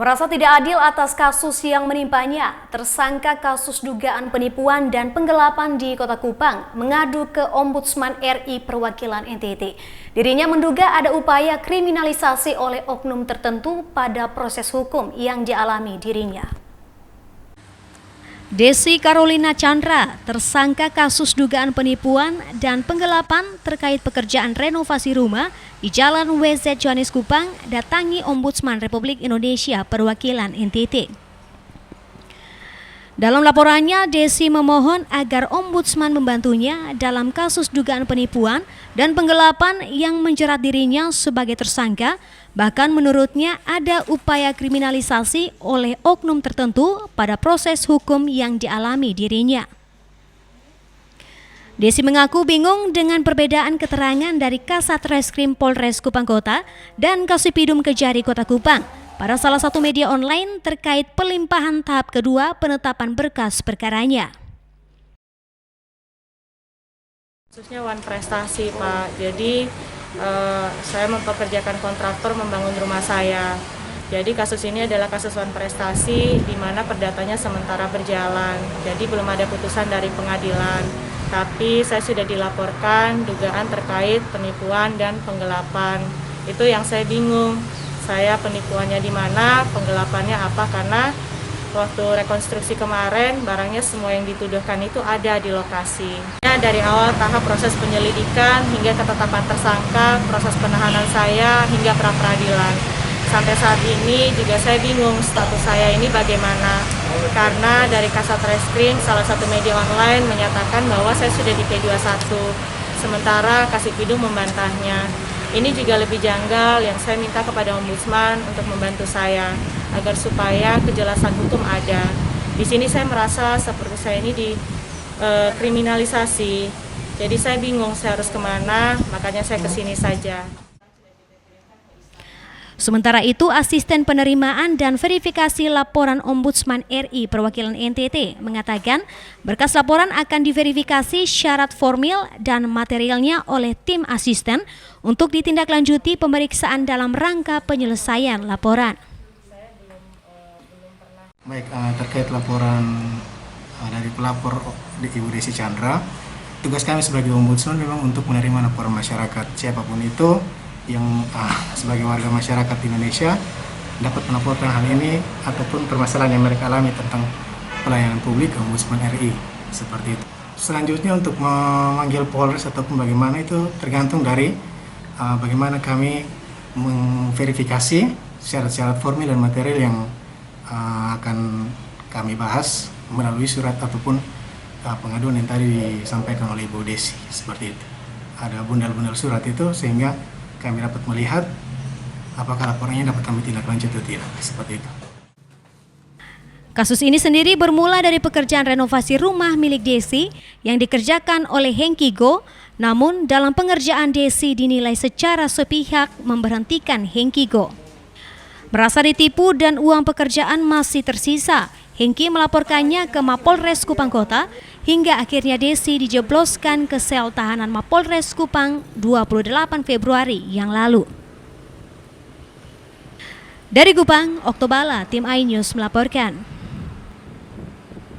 Merasa tidak adil atas kasus yang menimpanya, tersangka kasus dugaan penipuan dan penggelapan di Kota Kupang mengadu ke Ombudsman RI Perwakilan NTT. Dirinya menduga ada upaya kriminalisasi oleh oknum tertentu pada proses hukum yang dialami dirinya. Desi Carolina Chandra, tersangka kasus dugaan penipuan dan penggelapan terkait pekerjaan renovasi rumah di Jalan WZ Johannes Kupang, datangi Ombudsman Republik Indonesia Perwakilan NTT. Dalam laporannya, Desi memohon agar Ombudsman membantunya dalam kasus dugaan penipuan dan penggelapan yang menjerat dirinya sebagai tersangka. Bahkan menurutnya ada upaya kriminalisasi oleh oknum tertentu pada proses hukum yang dialami dirinya. Desi mengaku bingung dengan perbedaan keterangan dari Kasat Reskrim Polres Kupang Kota dan Kasipidum Kejari Kota Kupang pada salah satu media online terkait pelimpahan tahap kedua penetapan berkas perkaranya. Khususnya wan prestasi, Pak. Jadi saya mempekerjakan kontraktor membangun rumah saya. Jadi kasus ini adalah kasus wan prestasi di mana perdatanya sementara berjalan. Jadi belum ada putusan dari pengadilan. Tapi saya sudah dilaporkan dugaan terkait penipuan dan penggelapan. Itu yang saya bingung. Saya penipuannya di mana, penggelapannya apa, karena waktu rekonstruksi kemarin barangnya semua yang dituduhkan itu ada di lokasi. Dari awal tahap proses penyelidikan hingga ketetapan tersangka, proses penahanan saya hingga pra-peradilan. Sampai saat ini juga saya bingung status saya ini bagaimana. Karena dari Kasat Reskrim salah satu media online menyatakan bahwa saya sudah di P21, sementara Kasipidum membantahnya. Ini juga lebih janggal yang saya minta kepada Ombudsman untuk membantu saya agar supaya kejelasan hukum ada. Di sini saya merasa seperti saya ini dikriminalisasi. Jadi saya bingung saya harus kemana, makanya saya kesini saja. Sementara itu, Asisten Penerimaan dan Verifikasi Laporan Ombudsman RI Perwakilan NTT mengatakan berkas laporan akan diverifikasi syarat formil dan materialnya oleh tim asisten untuk ditindaklanjuti pemeriksaan dalam rangka penyelesaian laporan. Baik, terkait laporan dari pelapor Ibu Desi Chandra, tugas kami sebagai Ombudsman memang untuk menerima laporan masyarakat siapapun itu yang sebagai warga masyarakat Indonesia dapat melaporkan hal ini ataupun permasalahan yang mereka alami tentang pelayanan publik ke Ombudsman RI, seperti itu. Selanjutnya untuk memanggil Polres ataupun bagaimana itu tergantung dari bagaimana kami memverifikasi syarat-syarat formil dan material yang akan kami bahas melalui surat ataupun pengaduan yang tadi disampaikan oleh Ibu Desi, seperti itu. Ada bundal-bundal surat itu sehingga kami dapat melihat apakah laporannya dapat kami tindak lanjut atau tidak, seperti itu. Kasus ini sendiri bermula dari pekerjaan renovasi rumah milik Desi yang dikerjakan oleh Hengki Go, namun dalam pengerjaan Desi dinilai secara sepihak memberhentikan Hengki Go. Merasa ditipu dan uang pekerjaan masih tersisa, Hengki melaporkannya ke Mapolres Kupang Kota hingga akhirnya Desi dijebloskan ke sel tahanan Mapolres Kupang 28 Februari yang lalu. Dari Kupang, Oktobala, tim iNews melaporkan.